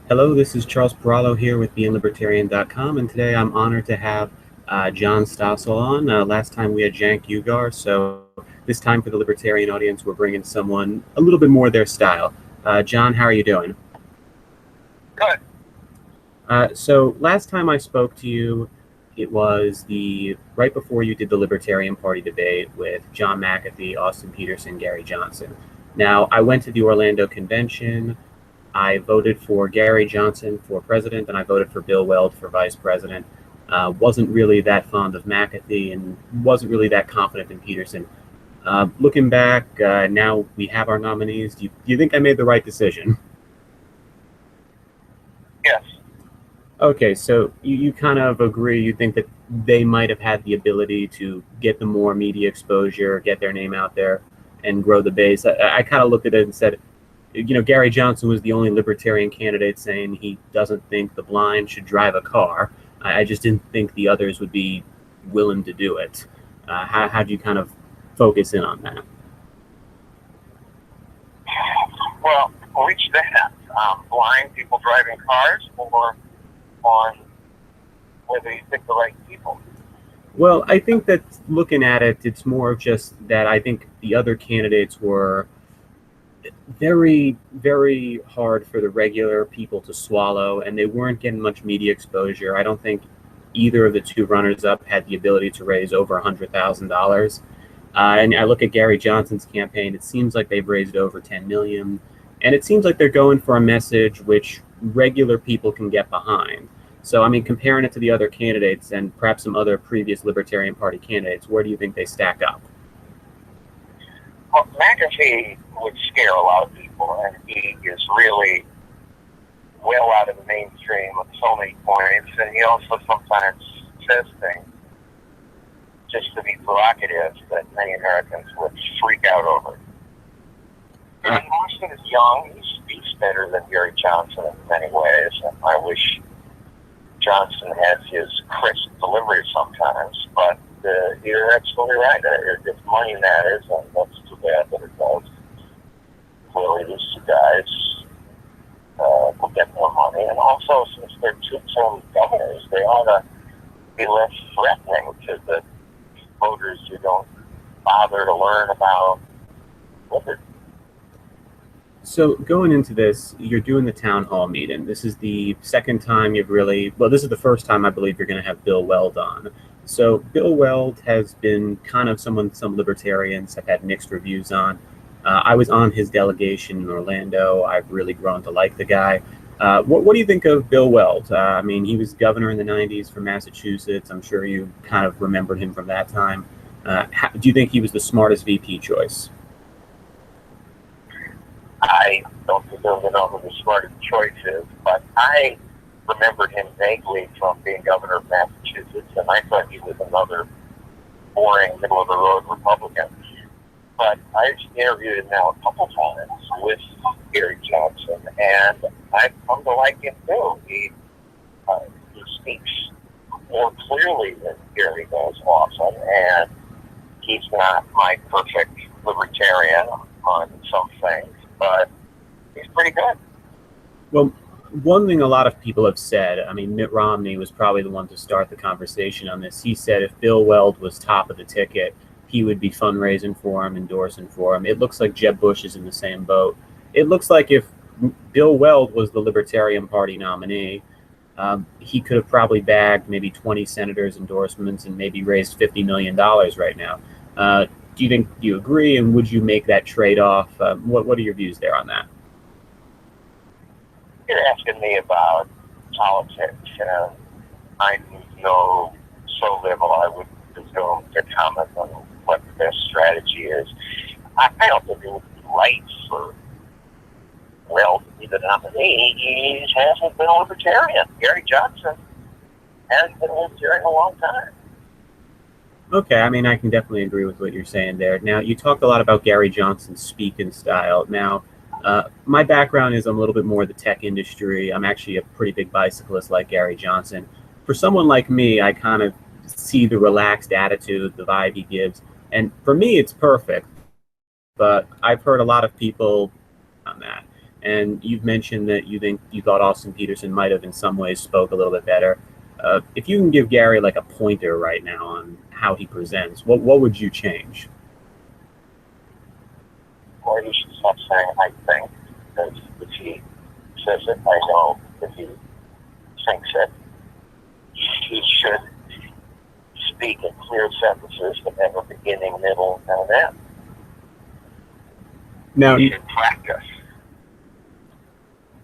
Hello, this is Charles Perallo here with BeingLibertarian.com, and today I'm honored to have John Stossel on. Last time we had Jank Ugar, so this time for the Libertarian audience, we're bringing someone a little bit more their style. John, how are you doing? Good. So last time I spoke to you, it was right before you did the Libertarian Party debate with John McAfee, Austin Peterson, Gary Johnson. Now, I went to the Orlando convention. I voted for Gary Johnson for president, and I voted for Bill Weld for vice president. Wasn't really that fond of McAfee and wasn't really that confident in Peterson. Looking back, now we have our nominees. Do you think I made the right decision? Yes. Okay, so you kind of agree. You think that they might have had the ability to get the more media exposure, get their name out there, and grow the base. I kind of looked at it and said, Gary Johnson was the only libertarian candidate saying he doesn't think the blind should drive a car. I just didn't think the others would be willing to do it. How do you kind of focus in on that? Well, which that? Blind people driving cars, or on whether you pick the right people? Well, I think that looking at it, it's more of just that I think the other candidates were very, very hard for the regular people to swallow, and they weren't getting much media exposure. I don't think either of the two runners-up had the ability to raise over $100,000. And I look at Gary Johnson's campaign; it seems like they've raised over 10 million, and it seems like they're going for a message which regular people can get behind. So, I mean, comparing it to the other candidates and perhaps some other previous Libertarian Party candidates, where do you think they stack up? Well, McAfee would scare a lot of people, and he is really well out of the mainstream with so many points, and he also sometimes says things just to be provocative that many Americans would freak out over. And Austin is young. He's better than Gary Johnson in many ways, and I wish Johnson has his crisp delivery sometimes, but you're absolutely right. If money matters, and that's too bad that it does. Clearly, these two guys will get more money, and also since they're two-term governors, they ought to be less threatening to the voters who don't bother to learn about liberty. So going into this, you're doing the town hall meeting. This is the second time this is the first time I believe you're going to have Bill Weld on. So Bill Weld has been kind of someone some libertarians have had mixed reviews on. I was on his delegation in Orlando. I've really grown to like the guy. What do you think of Bill Weld? I mean, he was governor in the 90s for Massachusetts. I'm sure you kind of remembered him from that time. Do you think he was the smartest VP choice? I don't really know who the smartest choice is, but I remembered him vaguely from being governor of Massachusetts, and I thought he was another boring, middle-of-the-road Republican. But I've interviewed him now a couple times with Gary Johnson, and I've come to like him too. He speaks more clearly than Gary does often, and he's not my perfect libertarian on some things, but he's pretty good. Well, one thing a lot of people have said, I mean, Mitt Romney was probably the one to start the conversation on this. He said if Bill Weld was top of the ticket, he would be fundraising for him, endorsing for him. It looks like Jeb Bush is in the same boat. It looks like if Bill Weld was the Libertarian Party nominee, he could have probably bagged maybe 20 senators' endorsements and maybe raised $50 million right now. Do you agree, and would you make that trade-off? What are your views there on that? You're asking me about politics, and I know so little. I would presume to comment on what the best strategy is. I don't think it would be right for Weld to be the nominee. He hasn't been a libertarian. Gary Johnson hasn't been a libertarian in a long time. Okay, I mean, I can definitely agree with what you're saying there. Now, you talked a lot about Gary Johnson's speaking style. Now, my background is I'm a little bit more the tech industry. I'm actually a pretty big bicyclist like Gary Johnson. For someone like me, I kind of see the relaxed attitude, the vibe he gives. And for me, it's perfect. But I've heard a lot of people on that. And you've mentioned that you think you thought Austin Peterson might have in some ways spoke a little bit better. If you can give Gary like a pointer right now on how he presents, what would you change? Or he should stop saying "I think," because if he says it, I know if he thinks it, he should speak in clear sentences that have a beginning, middle, and an end. Now, he should practice.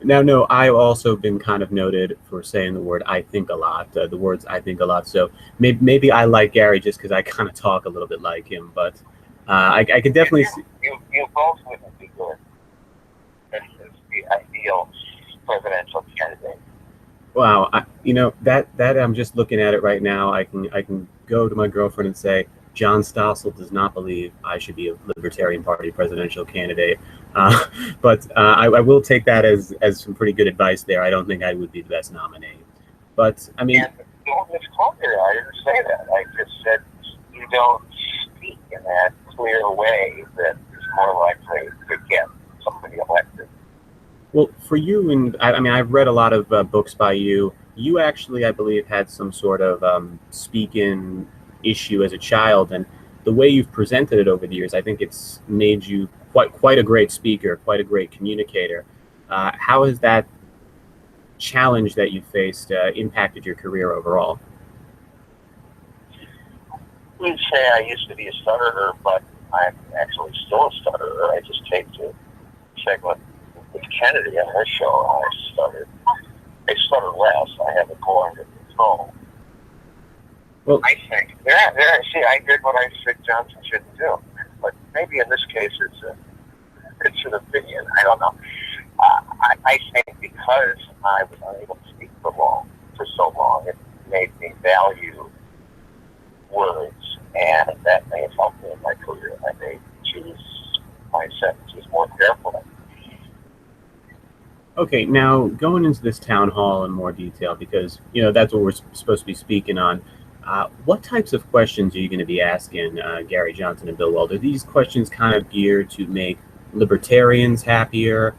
Now, no, I've also been kind of noted for saying the word "I think" a lot. The words "I think" a lot. So maybe I like Gary just because I kind of talk a little bit like him. But I can definitely see. You both wouldn't be good as the ideal presidential candidate. Wow, that I'm just looking at it right now. I can go to my girlfriend and say, John Stossel does not believe I should be a Libertarian Party presidential candidate. But I will take that as some pretty good advice there. I don't think I would be the best nominee. But I mean, and don't misquote me. I didn't say that. I just said you don't speak in that clear way that is more likely to get somebody elected. Well, for you, and I mean, I've read a lot of books by you. You actually, I believe, had some sort of speak-in issue as a child, and the way you've presented it over the years, I think it's made you quite a great speaker, quite a great communicator. How has that challenge that you faced impacted your career overall? You'd say I used to be a stutterer, but I'm actually still a stutterer. I just taped a segment with Kennedy on her show. I stutter less. I have it more under control. Well, I think see, I did what I said Johnson shouldn't do, but maybe in this case it's an opinion. I don't know. I think because I was unable to speak for so long, it made me value words, and that may have helped me in my career. I may choose my sentences more carefully. Okay, now going into this town hall in more detail, because that's what we're supposed to be speaking on. What types of questions are you going to be asking Gary Johnson and Bill Weld? Are these questions kind of geared to make libertarians happier,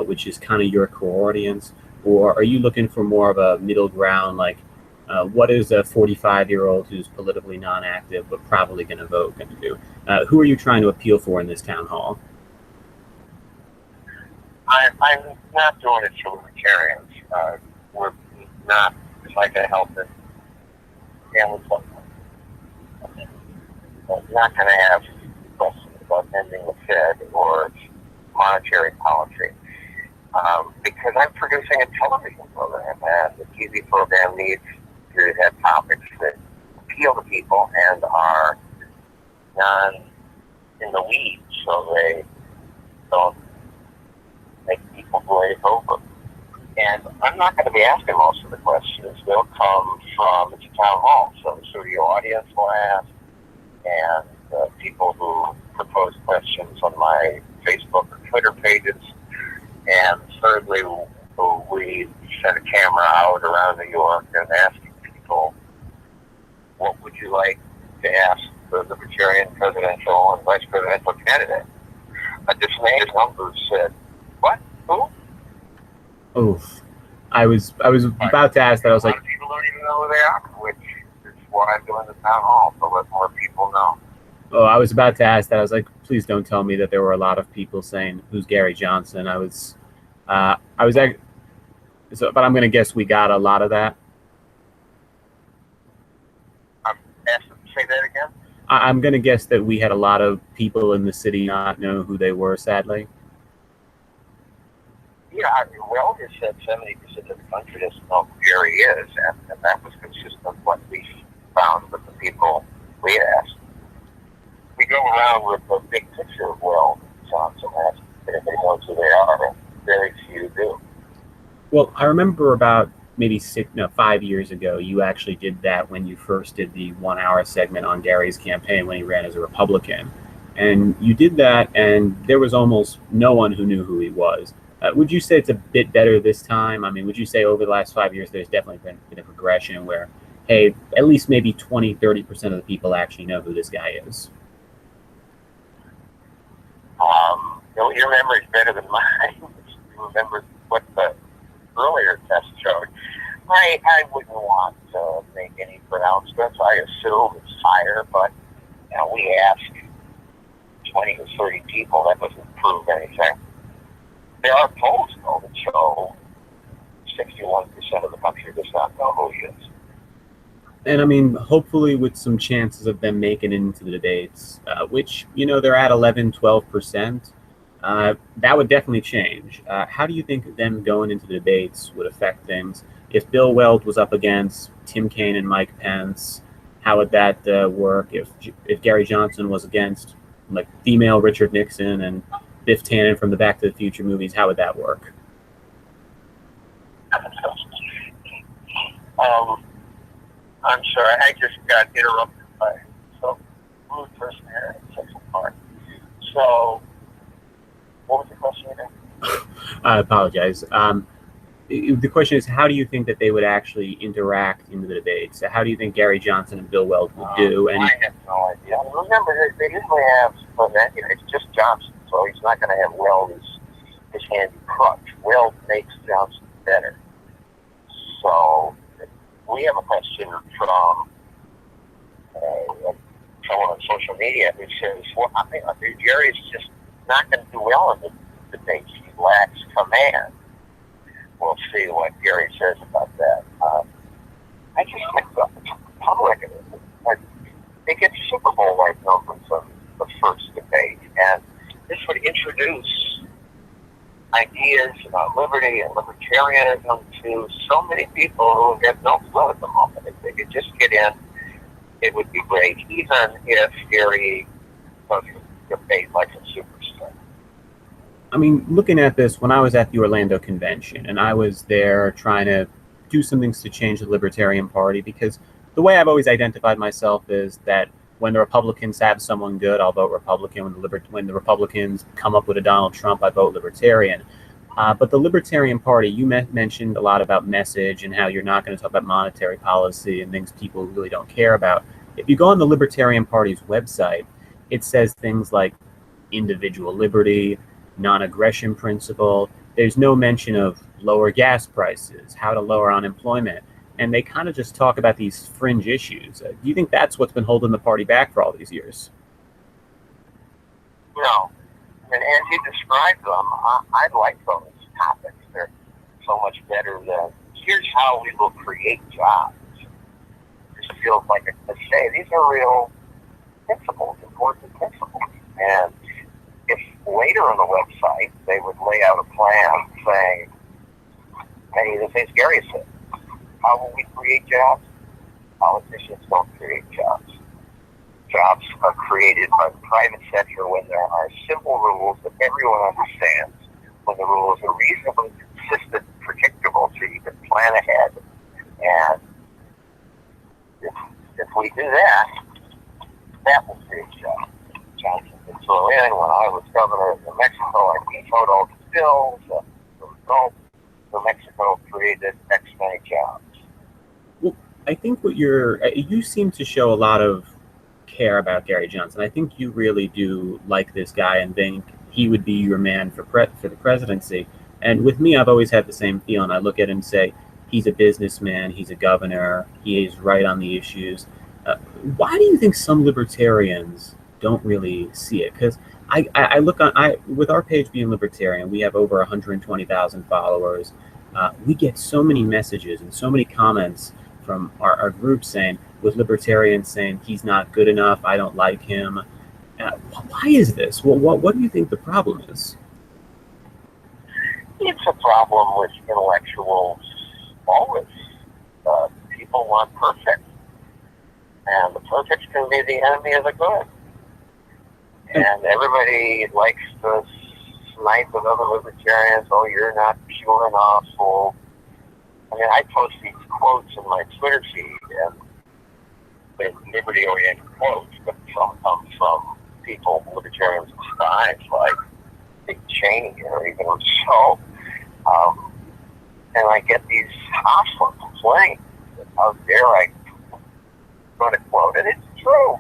which is kind of your core audience, or are you looking for more of a middle ground, like what is a 45-year-old who's politically non-active but probably going to vote going to do? Who are you trying to appeal for in this town hall? I'm not doing it for libertarians. We're not like a health and family supplement. We're not going to have questions about ending the Fed or monetary policy. Because I'm producing a television program, and the TV program needs to have topics that appeal to people and are non in the weeds, so they don't make people glaze over. And I'm not going to be asking most of the questions. They'll come from the town hall, so the studio audience will ask, and people who propose questions on my Facebook or Twitter pages. And thirdly, we send a camera out around New York and asking people, what would you like to ask the Libertarian presidential and vice presidential candidate? A dismayed number said, what? Who? Oof. I was about to ask that. I was like, a lot of people don't even know who they are, which is why I'm doing the town hall, to let more people know. Oh, I was about to ask that. I was like, please don't tell me that there were a lot of people saying, who's Gary Johnson? But I'm going to guess we got a lot of that. Say that again? I'm going to guess that we had a lot of people in the city not know who they were, sadly. Yeah, Weld has said 70% of the country doesn't know who Gary is, and that was consistent with what we found with the people we asked. We go around with a big picture of Weld and Johnson, asking if anybody knows who they are, and very few do. Well, I remember about maybe 5 years ago, you actually did that when you first did the 1 hour segment on Gary's campaign when he ran as a Republican. And you did that, and there was almost no one who knew who he was. Would you say it's a bit better this time? I mean, would you say over the last 5 years, there's definitely been a progression where, hey, at least maybe 20-30% of the people actually know who this guy is? Your memory is better than mine. remember what the earlier test showed. I wouldn't want to make any pronouncements. I assume it's higher, but we asked 20 or 30 people. That doesn't prove anything. There are polls, though, that show 61% of the country does not know who he is. And I mean, hopefully with some chances of them making it into the debates, which, they're at 11, 12%, that would definitely change. How do you think them going into the debates would affect things? If Bill Weld was up against Tim Kaine and Mike Pence, how would that work? If Gary Johnson was against like female Richard Nixon and Biff Tannen from the Back to the Future movies, how would that work? I'm sorry, I just got interrupted by some rude person here in Central Park. So, what was the question again? I apologize. The question is, how do you think that they would actually interact in the debates? So how do you think Gary Johnson and Bill Weld would do? And I have no idea. Remember, they usually have, it's just Johnson, so he's not going to have Weld as his handy crutch. Weld makes Johnson better. So, we have a question from someone on social media who says, well, I think Gary's just not going to do well in the debates. He lacks command. We'll see what Gary says about that. I just think the public, they get Super Bowl-like numbers on the first debate, and this would introduce ideas about liberty and libertarianism to so many people who have no clue at the moment. If they could just get in, it would be great, even if Gary doesn't debate like a superstar. I mean, looking at this, when I was at the Orlando convention and I was there trying to do some things to change the Libertarian Party, because the way I've always identified myself is that when the Republicans have someone good, I'll vote Republican. When the Republicans come up with a Donald Trump, I vote Libertarian. But the Libertarian Party, you mentioned a lot about message and how you're not going to talk about monetary policy and things people really don't care about. If you go on the Libertarian Party's website, it says things like individual liberty, non-aggression principle. There's no mention of lower gas prices, how to lower unemployment. And they kind of just talk about these fringe issues. Do you think that's what's been holding the party back for all these years? No. And as you described them, I like those topics. They're so much better than, here's how we will create jobs. This feels like a cliche. These are real principles, important principles. And if later on the website they would lay out a plan saying, many of the things Gary said, how will we create jobs? Politicians don't create jobs. Jobs are created by the private sector when there are simple rules that everyone understands, when the rules are reasonably consistent, predictable, so you can plan ahead. And if we do that, that will create jobs. Johnson can throw in, when I was governor of New Mexico, I vetoed all the bills. The result, New Mexico created X many jobs. Well, I think you seem to show a lot of care about Gary Johnson. I think you really do like this guy and think he would be your man for the presidency. And with me, I've always had the same feeling. I look at him and say, he's a businessman, he's a governor, he is right on the issues. Why do you think some libertarians don't really see it? Because I look on, with our page being libertarian, we have over 120,000 followers. We get so many messages and so many comments from our group saying, with libertarians saying he's not good enough, I don't like him. Why is this? What do you think the problem is? It's a problem with intellectuals always. People want perfect. And the perfect can be the enemy of the good. And everybody likes to snipe with other libertarians, oh, you're not pure enough. Or, I mean, I post these quotes in my Twitter feed, and they're liberty-oriented quotes, but some come from people, libertarians despise, like Dick Cheney or even so. And I get these hostile complaints. How dare I run a quote? And it's true.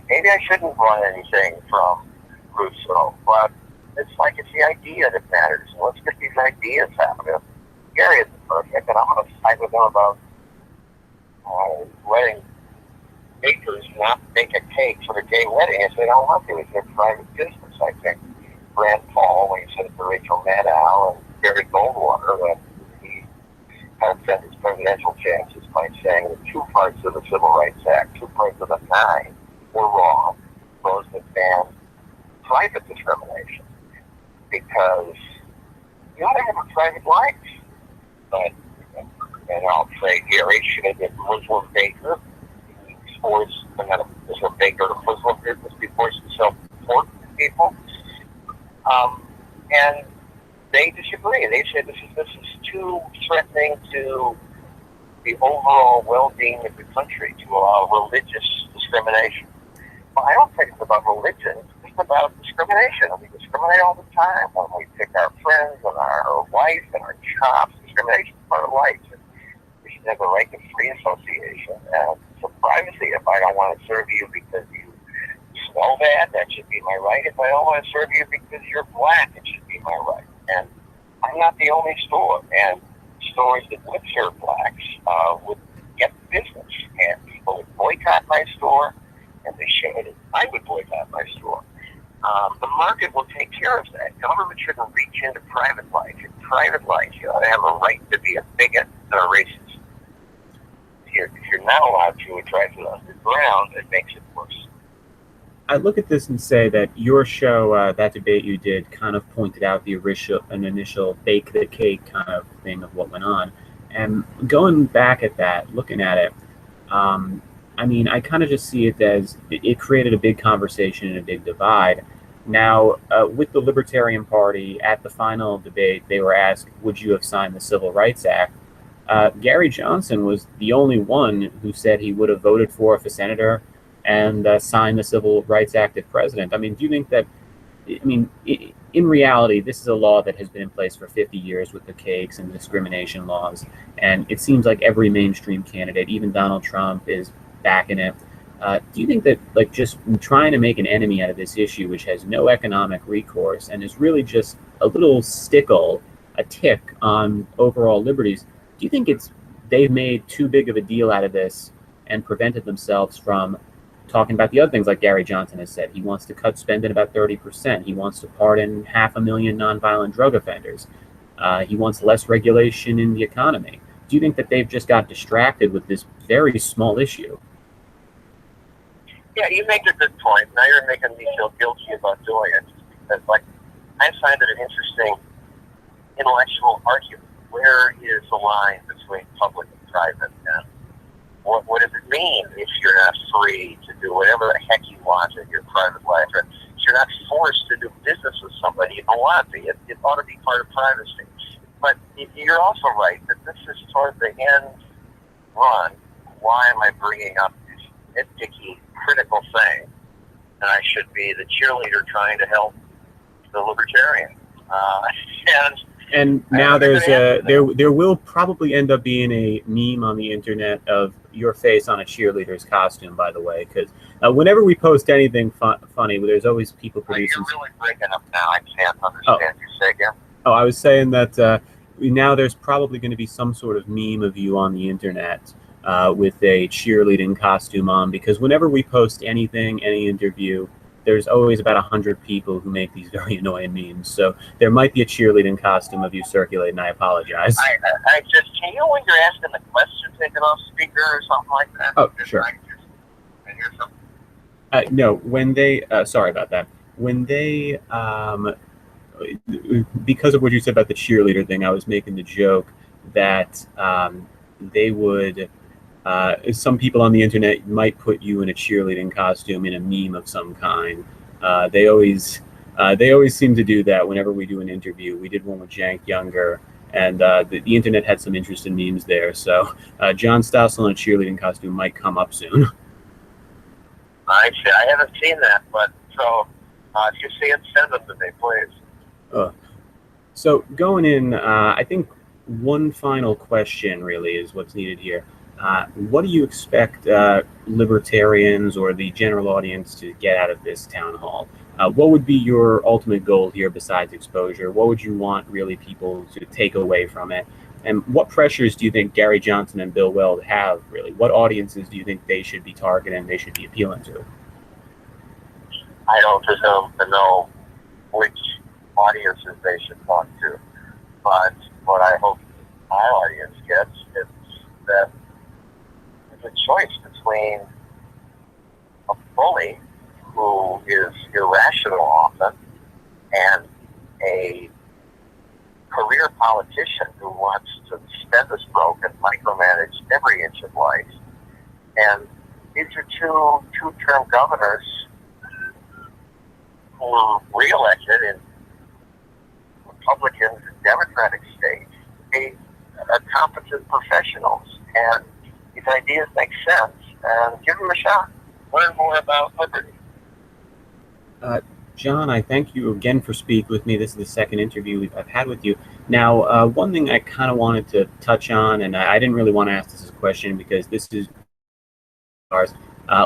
Maybe I shouldn't run anything from Rousseau, but it's like it's the idea that matters. Let's get these ideas out. If Gary isn't perfect, and I'm going to fight with him about letting bakers not make a cake for a gay wedding if they don't want to. It's their private business, I think. Rand Paul, when he said it to Rachel Maddow and Barry Goldwater, that he had set his presidential chances by saying that 2 parts of the Civil Rights Act, 2 parts of the 9, were wrong. Those that banned private discrimination. Because you ought to have a private life. But, and I'll say Gary should have been a Muslim baker. He forced another Muslim baker to Muslim business before he sell pork to people. And they disagree. They say this is too threatening to the overall well-being of the country to allow religious discrimination. Well, I don't think it's about religion. It's just about discrimination. We discriminate all the time when we pick our friends and our wife and our jobs. Discrimination is part of life. And we should have a right to free association and for privacy. If I don't want to serve you because you smell bad, that should be my right. If I don't want to serve you because you're black, it should be my right. And I'm not the only store. And stores that would serve blacks would get business. And people would boycott my store, and they should. I would boycott my store. The market will take care of that. Government shouldn't reach into private life. In private life, you ought to have a right to be a bigot or a racist. If you're not allowed to address it underground, it makes it worse. I look at this and say that your show, that debate you did, kind of pointed out an initial bake the cake kind of thing of what went on. And going back at that, looking at it, I mean, I kind of just see it as it created a big conversation and a big divide. Now, with the Libertarian Party, at the final debate, they were asked, would you have signed the Civil Rights Act? Gary Johnson was the only one who said he would have voted for if a senator and signed the Civil Rights Act if president. I mean, do you think that, in reality, this is a law that has been in place for 50 years with the cakes and the discrimination laws, and it seems like every mainstream candidate, even Donald Trump, is backing it. Do you think that, like, just trying to make an enemy out of this issue, which has no economic recourse and is really just a little stickle, a tick on overall liberties, do you think they've made too big of a deal out of this and prevented themselves from talking about the other things? Like Gary Johnson has said, he wants to cut spending about 30%. He wants to pardon 500,000 nonviolent drug offenders. He wants less regulation in the economy. Do you think that they've just got distracted with this very small issue? Yeah, you make a good point. Now you're making me feel guilty about doing it. Because, like, I find it an interesting intellectual argument. Where is the line between public and private? And what does it mean if you're not free to do whatever the heck you want in your private life? Or if you're not forced to do business with somebody you don't want to. It ought to be part of privacy. But you're also right that this is toward the end run. Why am I bringing up this nitpicky, critical thing? And I should be the cheerleader trying to help the libertarian. And now there will probably end up being a meme on the internet of your face on a cheerleader's costume, by the way, because whenever we post anything funny, there's always people producing. You're really breaking up now. I can't understand you. Say again. Oh, I was saying that now there's probably going to be some sort of meme of you on the internet with a cheerleading costume on, because whenever we post anything, any interview, there's always about 100 people who make these very annoying memes. So there might be a cheerleading costume of you circulating. I apologize. I just, can you, when you're asking the question, take it off speaker or something like that? Oh, sure. I hear something. No, when they, sorry about that. When they, because of what you said about the cheerleader thing, I was making the joke that they would, some people on the internet might put you in a cheerleading costume in a meme of some kind. They always seem to do that whenever we do an interview. We did one with Jank Younger, and the internet had some interesting memes there. So John Stossel in a cheerleading costume might come up soon. I haven't seen that, but so if you see it, send them to me, please. So going in, I think one final question really is what's needed here. What do you expect libertarians or the general audience to get out of this town hall? What would be your ultimate goal here besides exposure? What would you want really people to take away from it? And what pressures do you think Gary Johnson and Bill Weld have, really? What audiences do you think they should be targeting, they should be appealing to? I don't presume to know which audiences they should talk to, but what I hope my audience gets is that there's a choice between a bully who is irrational often and a career politician who wants to stethoscope and micromanage every inch of life. And these are two-term governors who were reelected in Republican and Democratic states. They are competent professionals, and these ideas make sense. And give them a shot. Learn more about liberty. John, I thank you again for speaking with me. This is the second interview I've had with you. Now, one thing I kind of wanted to touch on, and I didn't really want to ask this as a question because this is ours.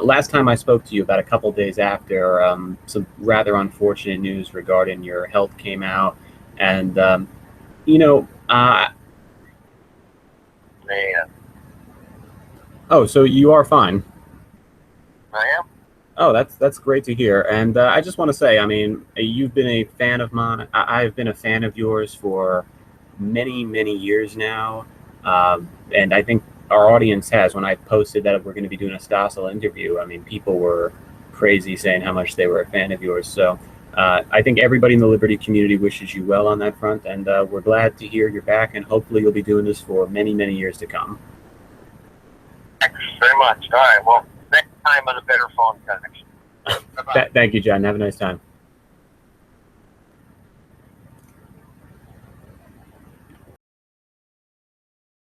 Last time I spoke to you, about a couple days after, some rather unfortunate news regarding your health came out, and you know, Man, oh, so you are fine. I am. Oh, that's great to hear. And I just want to say, I mean, you've been a fan of mine. I've been a fan of yours for many, many years now. And I think our audience has. When I posted that we're going to be doing a Stossel interview, I mean, people were crazy saying how much they were a fan of yours. So I think everybody in the Liberty community wishes you well on that front. And we're glad to hear you're back. And hopefully you'll be doing this for many, many years to come. Thanks very much. All right. Well, next time on a better phone connection. Thank you, John. Have a nice time.